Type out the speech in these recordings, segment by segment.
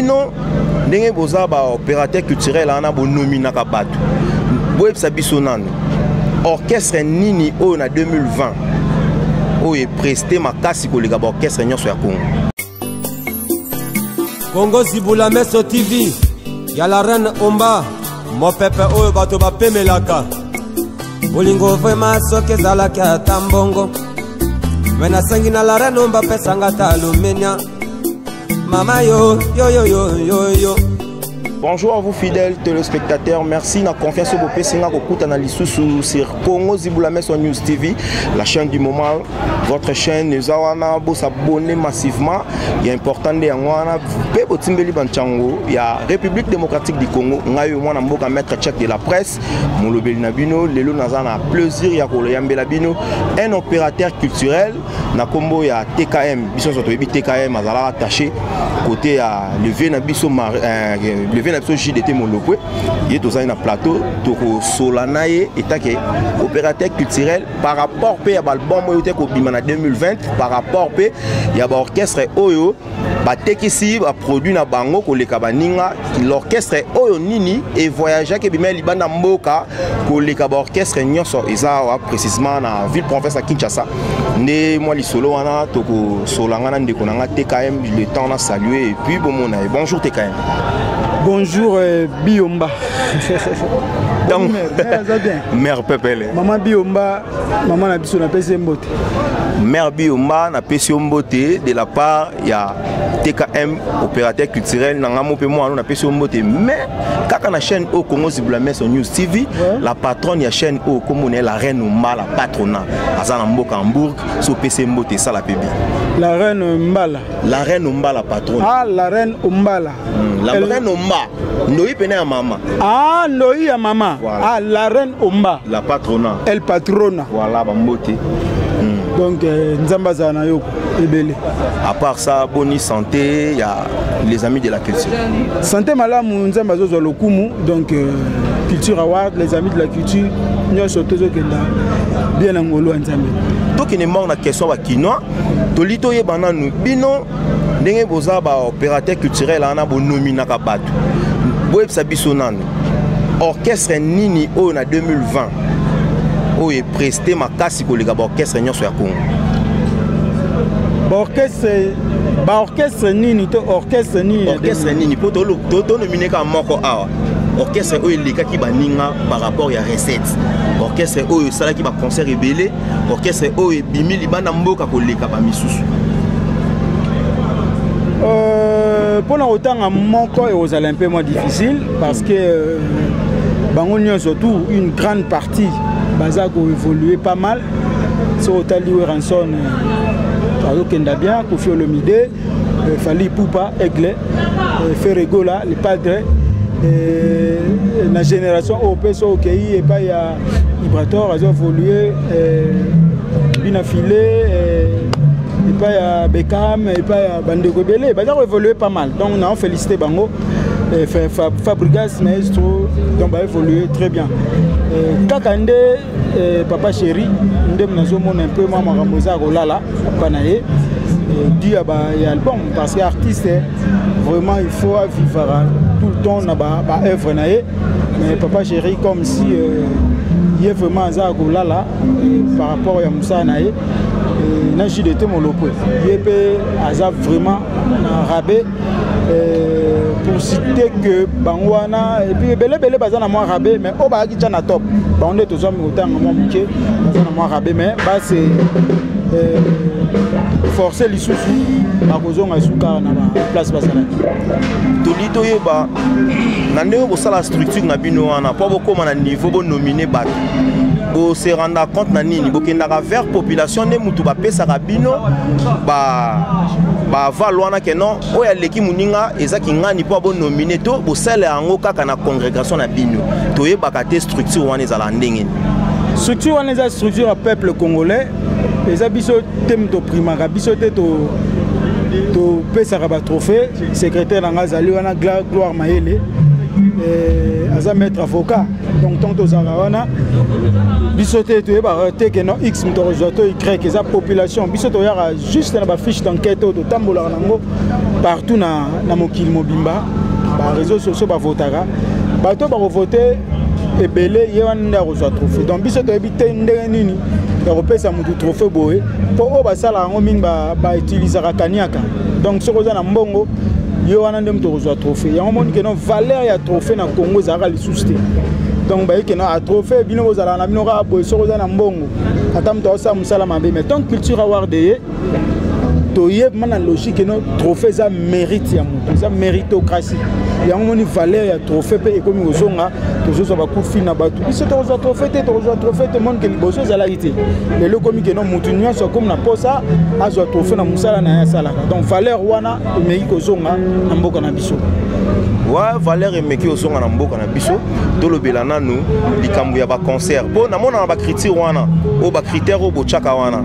bino ndenge boza ba opérateur culturel ana bo nomina ka bato boye biso nano orchestre nini o na 2020 o e presté makasi koleka ba orchestre nyonso ya Congo. Congo Zibula Meso TV ya la reine Omba mo pepe oyo bato bapemelaka bolingo vraiment soki ezalaki ata mbongo me nasengi na la reine Omba pesanga ta alumenia mama yo yo yo yo yo yo. Bonjour à vous fidèles téléspectateurs, merci na confiance au Bopé Singa Kokuta na Lisusu sur Congo Zibula Meso News TV, la chaîne du moment, votre chaîne nous awana bo s'abonner massivement, il est important de ngwana pe botimbeli banchango, il y a République démocratique du Congo, ngayo mwana mboka maître check de la presse, molobeli na bino, lelo nazana plaisir ya ko yambela bino, un opérateur culturel na kombo ya TKM, biso soto yebi TKM azala attaché côté à lever na biso lever na biso JDT Molokwe yé to na plateau to solanaye etake opérateur culturel par rapport pe ya album oyo te ko bima na 2020 par rapport pe ya ba orchestre oyo ba tekisi ba produit na bango ko leka baninga l'orchestre oyo nini et voyager ke bima libanda mboka ko leka ba orchestre nyonso eza précisément na ville province à Kinshasa ne moi li solo wana to ko solanga na ndeko na TKM le temps na saluer et puis bon mon bonjour TKM. Bonjour Biomba. Donc, mère Pepele. Maman Biomba, maman na biso na pesi mbote. Mère Biomba na pesi mbote de la part ya TKM opérateur culturel na ngamo pe moi na pesi mbote mais kaka na chaîne au Congo Zibula Meso News TV la patronne ya chaîne au comme la reine Omba la patronne azana mboka Hamburg so pesi mbote ça la pébi. La reine Mbala. La reine Omba la patronne. Ah la reine Ombala. La reine Omba. Noi pene à maman. Ah Noi à maman. Voilà. Ah la reine Omba. La patrona. Elle patrona. Voilà bambote. Donc Nzamba zana yo ebele. À part ça, bonne santé, il y a les amis de la culture. Santé malamu Nzamba zozo lokumu donc culture award les amis de la culture nyoso tozo kenda bien ngolo Nzambe. To ki ne mort na question ba kinoa to lito ye bananu bino ndenge boza ba opérateur culturel ana bo nomina ka bato. Boye biso nano orchestre nini o na 2020 o e presté makasi koleka ba orchestre nyonso ya Congo. Ba orchestre nini to orchestre nini? Orchestre nini po to nominer ka moko awa. Orchestre o eleka ki baninga par rapport ya recette. Orchestre o sala ki ba concert rebelle, orchestre o e bimi libanda mboka koleka ba misusu. Pour autant moko et aux Olympiques moins difficile parce que Bangonio surtout une grande partie Bazako évolué pas mal sur Otali Ranson Kenda bien Kofi Olomide Fali Poupa Aigle Ferregola les padres la génération OPSO OK et pas il y a Ibrator a évolué Binafilé et pas à Beckham et pas à Bandeko Belé, ils ont évolué pas mal. Donc on a félicité Bango, Fabregas Maestro, donc a évolué très bien. Kakande, Papa Chéri, nous avons un peu Maman Ramosa Rolala, Panaye, dit à l'album parce que l'artiste vraiment il faut vivre tout le temps dans la œuvre mais Papa Chéri comme si il est vraiment à Rolala par rapport à Moussa Naye. Na JDT Molokwe yépé azab vraiment na rabais pour citer que bangwana et puis belé bazana moi rabais mais au ba ki na top ba on est tous hommes autant moi muké bazana moi rabais mais ba c'est forcer lisusu ba kozonga suka na place bazana tolito yeba na ndeko ko sala structure na bino wana po bokoma na niveau bo nominer ba bo se rendre compte na nini bo kendaka vers population ne mutu ba pesa rabino ba valwana ke non oya leki muninga ezaki ngani po bo nominer to bo sala yango kaka na congrégation na bino to yebaka te structure wana ezala ndenge structure wana eza structure ya peuple congolais eza biso tem to primara biso te to pesa ba trophée secrétaire na ngazali wana Gloire Mayele aza maître avocat donc tant aux arawana bisoté to ba que non x mtorojoto y que eza population bisoto yara juste na ba fiche d'enquête to tambola nango partout na mokili mobimba ba réseaux sociaux ba votaka bato ba voter ebele yewanda kozwa trophée donc biso to ebite ndenge nini ya kopesa mutu trophée boye po o basala ngo mingi ba utiliser kaniaka donc soko za na mbongo yewana ndem to kozwa trophée yango moni que non valeur ya trophée na Congo za ka lisusu te donc ba que non a trophée bino bozala na bino ka boye soko za na mbongo ata mto sa musala mabe mais tant culture award de toye mana logique no trophée ça mérite ya mutu ça méritocratie yango moni valeur ya trophée pe ekomi kozonga tozo ba coup fina batu biso to kozwa trophée te monde ke liboso za la ité le lokomi ke no mutu nyonso comme na posa azwa trophée na musala na ya sala donc valeur wana emeki kozonga na mboka na biso wa valeur emeki kozonga na mboka na biso tolobela nanu likambo ya ba concert po na mona ba critique wana o ba critère o bochaka wana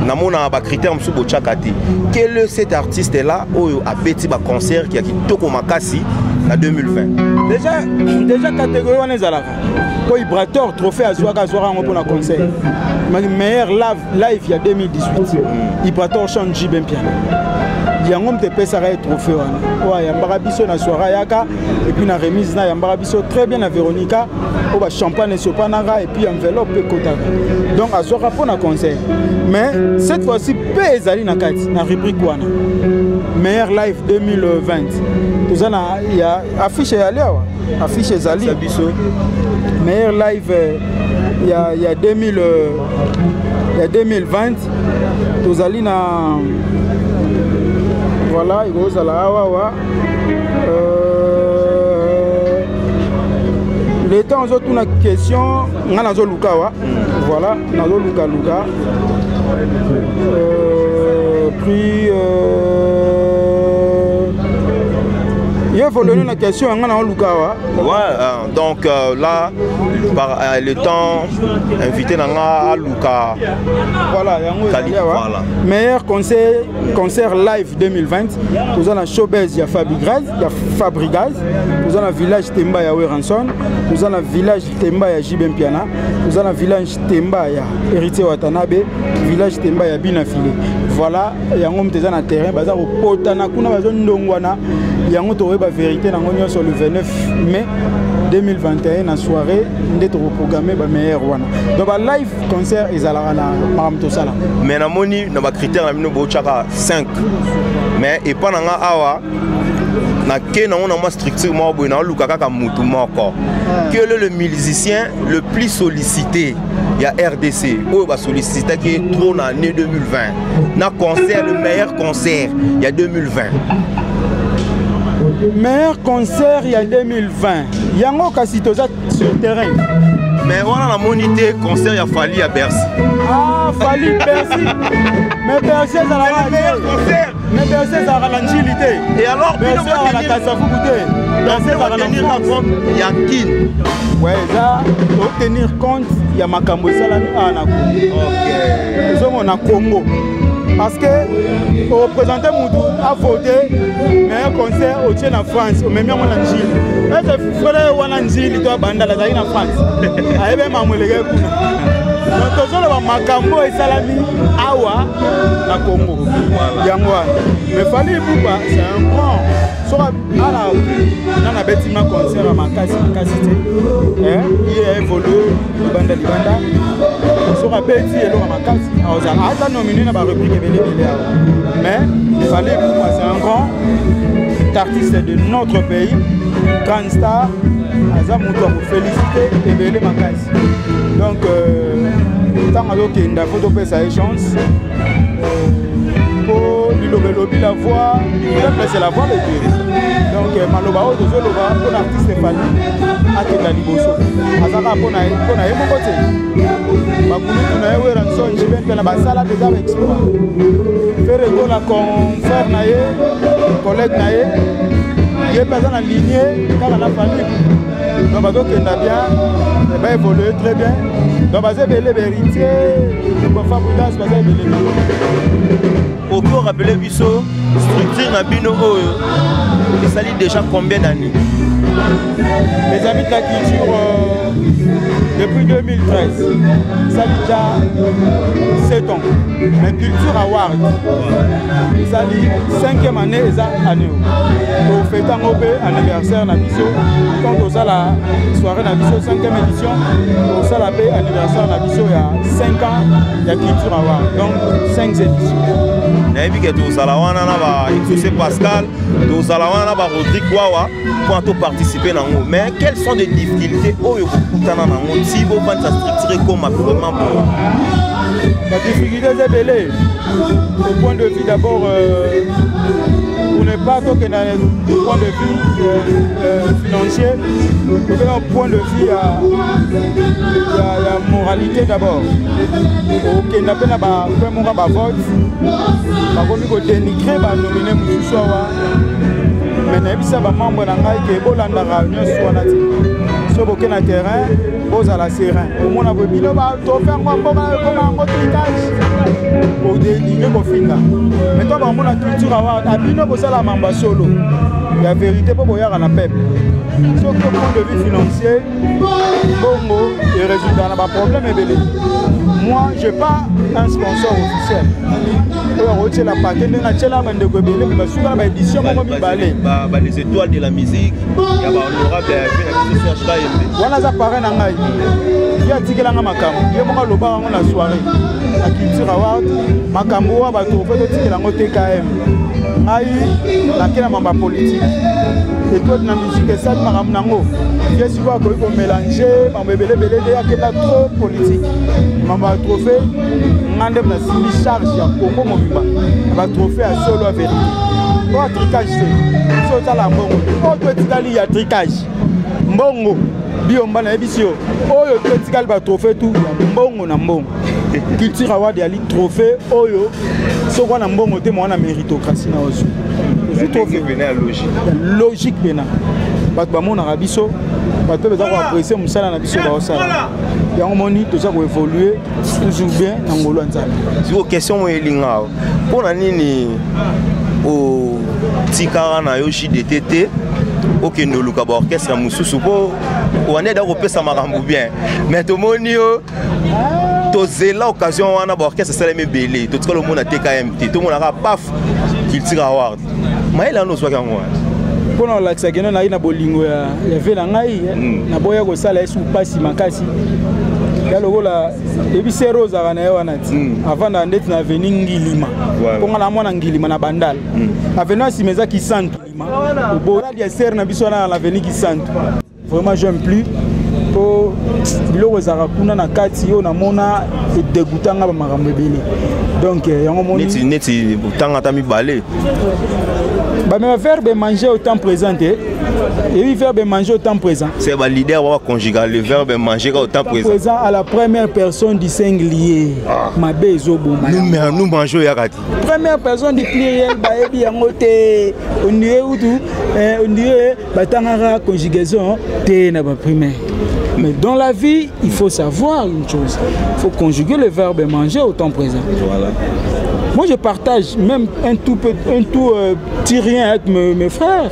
na mona ba critère msu bochaka te quel est cet artiste là oyo abeti ba concert qui a kitoko makasi na 2020 déjà catégorie wana ezalaka ko Ibrator trophée azwaka ngo pour na concert meilleur live ya 2018 Ibrator chante Jibem Piano yango mte pesa ka trophée wana wa ya mbarabiso na soirée yaka et puis na remise na ya mbarabiso très bien na Véronica o ba champagne sopananga et puis enveloppe kota donc azwaka pour na concert mais cette fois-ci pe ezali na kati na rubrique wana meilleur live 2020 tozana ya affiche ya leo affiche ezali biso meilleur live ya 2020 tozali na voilà il goes à la awa le temps aux autres une question nga nazo lukawa voilà nazo luka puis il y a une question nga lukawa ouais donc là par le temps invité nanga Luka voilà voilà meilleur concert live 2020 nous avons showbiz ya Fabrigaz nous avons village Temba ya Weranson nous avons village Temba ya Jibem Piana nous avons village Temba ya Héritier Watanabe village Temba ya Binafile voilà yango mteza na terrain baza ko potana kuna bazo ndongwana yango to ba vérité nango nyonso le 29 mai 2021 na soirée ndeto programmé ba meilleur wana donc ba live concert ezalaka na maramto sala mais na moni na ba critère na mino bo chaka 5 mais et pas nga awa na ke na ona ma structure mo bo na luka kaka mutu moko quel est le musicien le plus sollicité il y a RDC oh ba sollicité qui est trop na année 2020 na concert le meilleur concert il y a 2020 meilleur concert il y a 2020 yango kasi toza sur terrain mais on a la monité concert il a fallu à Bercy fallu Bercy mais Bercy ça la meilleur concert mais Bercy ça la ngilité et alors Bercy ça la kasafu goûter Bercy va tenir compte il y a kin ouais ça faut tenir compte il y a makambo salami na Congo OK nous sommes na Congo parce que pour représenter Moudou a voté meilleur concert au Tchèque en France au même moment en Chine et c'est frère wana nzili to banda la zaina France ayebe mamulege kuna donc tozolo ba makambo esalami awa na Congo yango mais fallait poupa c'est un grand soit ala nana betima concert à makasi hein il a évolué libanda soit beti elo makasi ata nominé na ba rubrique belé mais il fallait poupa c'est un grand artiste de notre pays grand star azamuto pour féliciter et belé makasi donc tant que nda photo pesa chance pour lui la voix c'est la voix de Dieu donc maloba o dozo loba pour artiste fali akenda liboso azaka pona yemo kote bakulutu na yewe ranson Jibem Piana basala déjà exploit faire go la confrère na ye collègue na ye ye personne en lignée kala la famille donc bazo kenda bien va évoluer très bien donc basé belé héritier pour Fabrigaz basé belé au peut rappeler biso structure na bino oyo ça dit déjà combien d'années les amis de la culture depuis 2013. Ça déjà 7 ans. Mais Culture Award, ça dit 5e année, et ça année. Au fait anniversaire Nabiso, quand on a la soirée Nabiso, 5e édition, on a la anniversaire Nabiso, il y a 5 ans, il y a Culture Award. Donc 5 éditions. Pascal, Rodrigue Wawa pour participer dans nous. Mais quelles sont les difficultés si vous faites ça structuré comme vraiment bon? La difficulté est belle. Au point de vue d'abord, on n'est pas que dans le point de vue financier, au point de vue la moralité d'abord. On n'a pas de vote, on a dénigré, on a nominé Moussouawa. Mais il y a des membres qui ont été en réunion sur le terrain, aux à la serein. Au moins, on a vu pour délivrer au final. Maintenant, on a la culture à Abino pour ça la mamba solo. La vérité pour boire à la peuple. Sur le point de vue financier, Bongo et résultat, on a un problème élevé. Moi, je n'ai pas un sponsor officiel. On la patente, on a la bande de Gobelé, mais sur la édition, on va les étoiles de la musique, il y a l'honorable on a appareil dans l'ail. Il y a ticket dans ma cam. Il y a mon loba dans la soirée. À Culture Award, ma camoua va trouver le ticket dans le TKM. Aïe, la quelle mamba politique. Et toi, dans la musique, et ça, ma ramnango. Je suis pas qu'on mélanger, ma bébé, il y a quelque trop politique. Mamba trophée, mandem na simi charge ya Congo Mobimba. Va trophée à solo à vérité. Oh, tricage, c'est ça la mbongo. Oh, petit il y a tricage. Mbongo. Biomba na ebisio oyo critical ba trophée tout mbongo na mbongo Culture Award ya li trophée oyo soko na mbongo te mo na méritocratie na ozo trophée bena logique bena bato ba mona biso bato beza ko apprécier musala na biso ba osala yango moni to za ko évoluer toujours bien na ngolo nzala si o question mo elinga pona nini o tikara na yoshi DTT ok nous luka ba orchestre mususu po on est d'accord ça marambu bien mais tout monde yo to zela occasion wana ba orchestre ça les belé tout le monde a TKMT tout le monde a paf Culture Award mais là nous soit quand moi pour la xageno na ina bolingo ya vela ngai na boya ko sala esu pasi makasi ya lokola ebise rose kana yo wana ti avant na ndeti na venir ngilima konga na mwana ngilima na bandal avenue simeza ki santu au bord de serre na biso na l'avenue qui sante vraiment j'aime plus pour biloko za kuna na kati yo na mona et dégoûtanga ba makambo ebele donc yango moni neti tanga ta mi balé ba me verbe manger au temps présent et oui verbe manger au temps présent c'est ba leader va conjugal le verbe manger au temps présent à la première personne du singulier ma bezo boma nous mangeons yakati première personne du pluriel ba ebi yango te on dirait batanga conjugaison te na ba primaire. Mais dans la vie, il faut savoir une chose. Il faut conjuguer le verbe manger au temps présent. Voilà. Moi, je partage même un tout petit rien avec mes frères.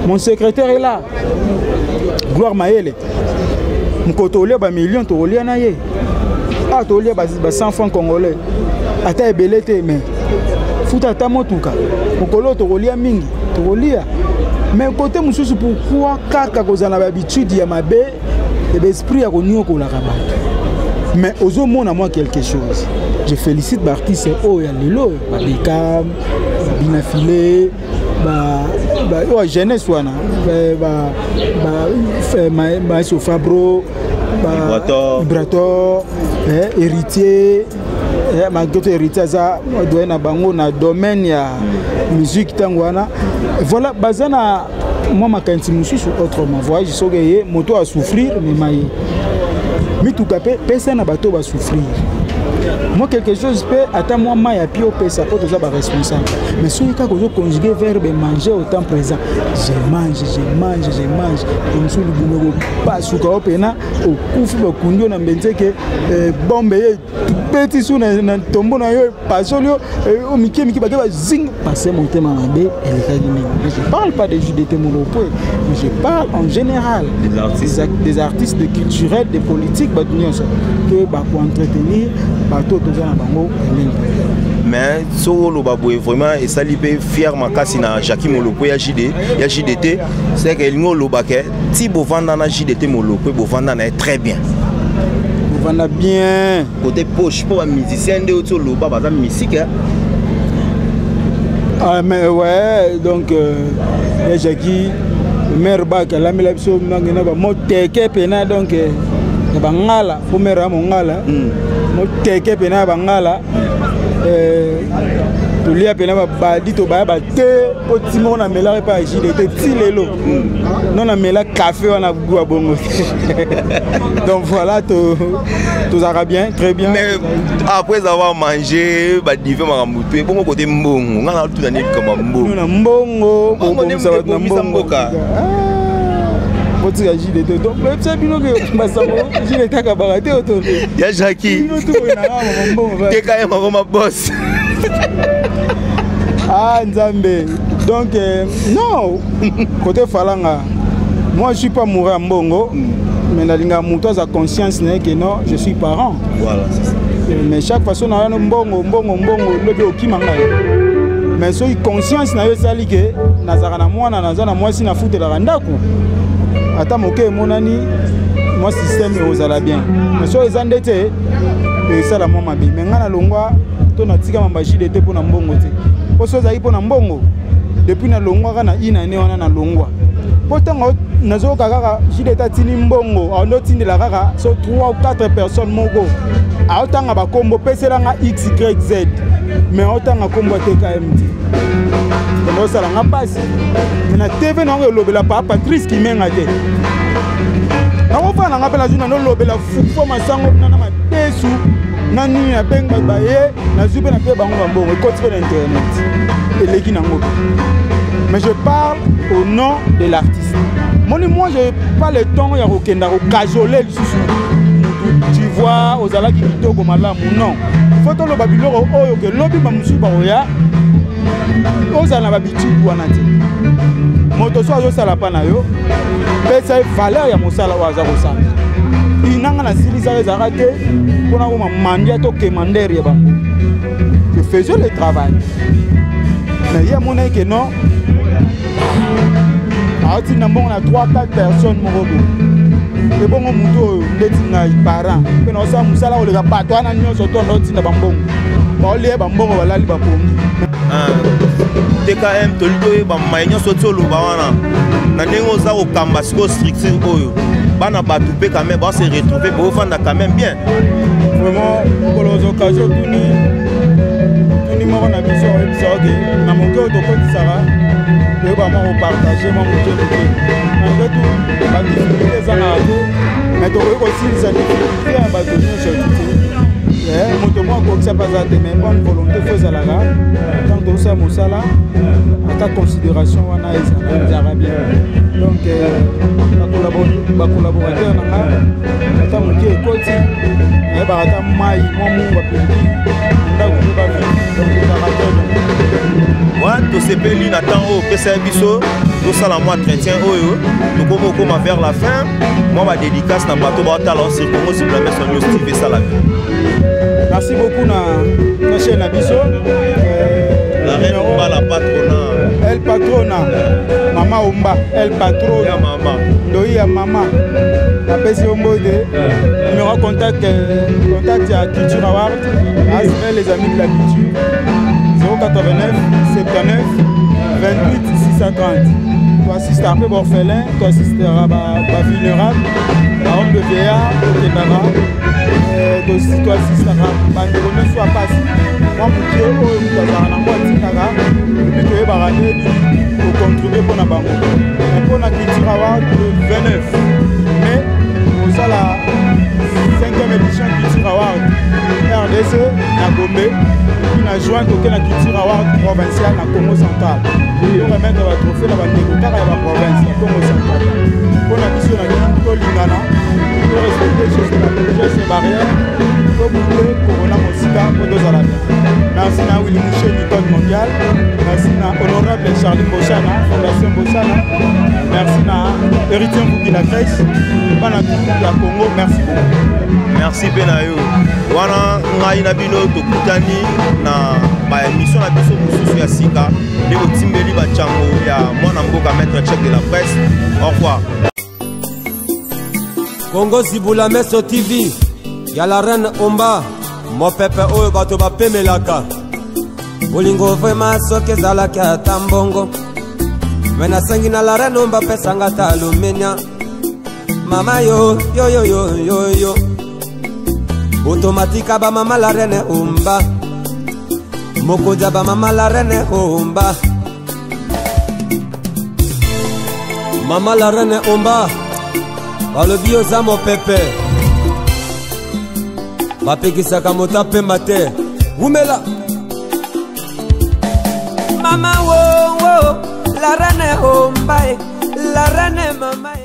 Mon secrétaire est là. Gloire Maëlle. Mkotolia ba million tolia na ye. Ah tolia ba 100 francs congolais. Ata ebelete mais futa ta motuka. Mokolo tolia mingi, tolia. Mais côté mususu pourquoi kaka kozana ba habitude ya mabe et l'esprit a connu au la rabat. Mais aux hommes, on a moi quelque chose. Je félicite l'artiste oh ya lelo, Babikam, Binafilé, jeunesse wana, Fabro, Vibrator, héritier, malgré héritier ça doit na bango na domaine ya musique tangwana. Voilà, bazana moi ma kanti mususu autrement. Voyez, je sais que moto a souffrir mais maï. Mais tout capé, personne n'a bateau va souffrir. Moi, quelque chose peut attends moi maille puis au pesa pour tous les responsables. Mais si quand vous conjuguez verbe manger au temps présent, je mange. Comme si le boulot pas sous quoi pena au coufu au kundio na benze que bombe petit sous na tombo na yo pas solio au miki ba zing passer mon thème mabe et les je parle pas des JDT Molopo, mais je parle en général des artistes culturels, des politiques que ba pour entretenir ba tout na bango. Mais solo baboué vraiment et ça lui fait fier makasi na Jackie Molopo ya JDT c'est que lingo lobake ti bovanda na JDT Molopo bovanda na très bien. Bovanda bien côté poche pour un musicien de auto loba baza musique. Ah mais ouais donc Jackie mère ba ka la mela biso ngena ba moteke pena donc bangala pour mère mongala moteke pena bangala tulia pena ba dito ba te potimo na mela pa JDT tilelo non na mela café on a goût à bongo. Donc voilà tous arabien très bien. Mais après avoir mangé ba divé maramouté bon côté mbongo ngana tout année comme mbongo na mbongo bon ça va na mbongo ka tu as JDT donc même ça bino que basamo JDT ka baraté autour ya Jackie t'es quand même comme boss. Ah Nzambe donc non côté falanga moi je suis pas mouru en mbongo mais nalinga muto za conscience que non je suis parent voilà mais chaque façon na mbongo lobi okimanga mais so conscience na yo sali que nazaka na mwana nazana mwasi na fute la randaku ata moke monani moi système ozala bien mais so ezandete et ça la mama bi mais ngana longwa to na tika mamba JDT pour na mbongo te po so zai pour na mbongo depuis na longwa kana ina ne wana na longwa pourtant nazo kaka JDT tini mbongo ando tindela kaka so 3 ou 4 personnes moko a otanga ba kombo peselanga XYZ mais otanga kombo TKMT no sala nga passe na TV na ngo lobela pa Patrice Kimenga te na ko fa na ngapela juna no lobela fufo masango na matesu na nini na benga baye na zube na pe bango mbongo e côté de internet et leki nango. Mais je parle au nom de l'artiste. Moi je pas le temps ya kokenda ko cajoler le susu tu vois aux alaki kitoko malamu non faut to lo babiloko oyo ke lobi ba musu ba oya ozana babitu wana te moto so azo sala pa na yo pesa valeur ya mosala waza kosala inanga na silisa ezaka te pona ko mandia to commander ya bango je faisais le travail mais il y a mon que non aoti na mbongo na 3-4 personnes moko et bon muto ndeti na parent pe na osa musala oleka bato ana nyonso to ndoti na bambongo ba ole bambongo balali bapongi TKM tolito ba mayenyo soto loba wana na ndenge oza okamba siko structure oyo bana bato pe quand même ba se retrouver bo vanda quand même bien vraiment pour les occasions tuni moko na biso ebisa oke na moke otokotisaka oyoba moko partager mwa moto moke malgré tout badifficulté ezanga te mais tokoki kosilisa difficulté ya bato nyonso te moto moko akokisa baza te mais bonne volonté fo ezalaka tant tosala mosala ata considération wana ezalaka bien donc bacolaborateur nanga ata moke ekoti nayebaka ata mai mwa mungu apeliki ndako mpe bafi donc ezalaka te tosepeli na temps oyo opesa biso tosala mwa entretien oyo tokomi okoma vers la fin mwa badédicace na bato baotala osirkongo Ziboulamès sur News TV esala bien. Merci beaucoup na chaîne na biso la reine Omba la patrona El Patrona Mama Omba El Patrona ya mama ndoi ya mama napesi yo mbote numéro contact ya Culture Award asme les amis de la culture 089 79 28 630. Tu assistes un peu orphelin, tu assisteras à vulnérable, à homme de vieillard, au Kénara, tu assisteras à un soit passé. Moi, pour que tu aies un emploi de Tinara, et puis tu aies pour contribuer pour la banque. Et pour la culture avoir le 29 mai, pour ça la 5e édition Culture Award RDC. Gombe puis na joindre auquel la culture award provincial na Congo central donc remettre ba trophée na bandeko kaka ya ba province na Congo central pour la mission na gana to lingana pour respecter ces barrières pour boucler corona mosika pour deux ala merci na Willy Mouché Nicole mondial merci na honorable Charlie Bochana fondation Bochana merci na héritier Bukina Grace bana ya Congo merci merci Benayo wana ngai na bino tokutani na ba émission na biso mususu ya sika de otimbeli ba chango ya mwana mboka maître check de la presse au revoir. Congo Zibula Meso TV ya la reine Omba mo pepe oyo bato bapemelaka bolingo vraiment soki ezalaki ata mbongo me nasengi na la reine Omba pesanga ta alumenia mama yo yo yo yo yo yo automatika ba mama la reine Omba mokoja ba mama la reine Omba mama la reine Omba balobi oza mopepe bapekisaka moto apemba te wumela mama wo la reine Omba la reine mama